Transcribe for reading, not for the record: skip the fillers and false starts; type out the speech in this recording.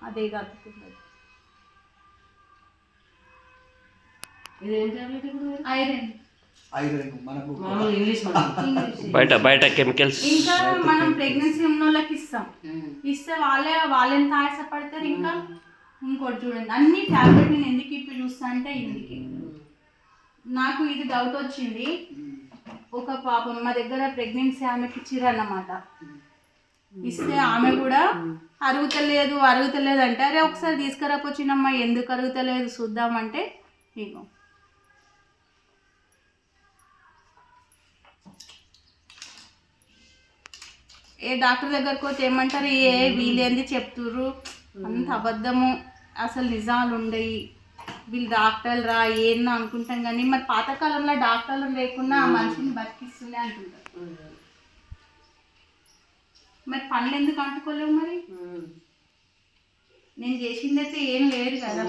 అదే కలుపుతున్నది. ఐరన్ బయట కెమికల్స్. ఇంకా మనం ప్రెగ్నెన్సీ ఉన్న వాళ్ళకి ఇస్తే వాళ్ళు ఎంత ఆయాసపడతారు. ఇంకా ఇంకోటి చూడండి, అన్ని టాబ్లెట్ నేను ఎందుకు ఇప్పుడు చూస్తా అంటే ఇందుకే నాకు ఇది డౌట్ వచ్చింది. ఒక పాపం మా దగ్గర ప్రెగ్నెన్సీ ఆమెకి ఇచ్చిరన్నమాట. ఇస్తే ఆమె కూడా అరుగుతలేదు అంటే, అరే ఒకసారి తీసుకురాపోచ్చినమ్మా, ఎందుకు అరుగుతలేదు చూద్దామంటే ఇగో ఏ డాక్టర్ దగ్గరకు పోతే ఏమంటారు, వీళ్ళేంది చెప్తుర్రు, అంత అబద్ధము, అసలు నిజాలు ఉండయి, వీళ్ళు డాక్టర్లు రా ఏందో అనుకుంటాం. కానీ మరి పాతకాలంలో డాక్టర్లు లేకుండా ఆ మనిషిని బతికిస్తుండే అంటుంటారు. మరి పనులు ఎందుకు అంటుకోలేవు? మరి నేను చేసింది అయితే ఏం లేదు కదా.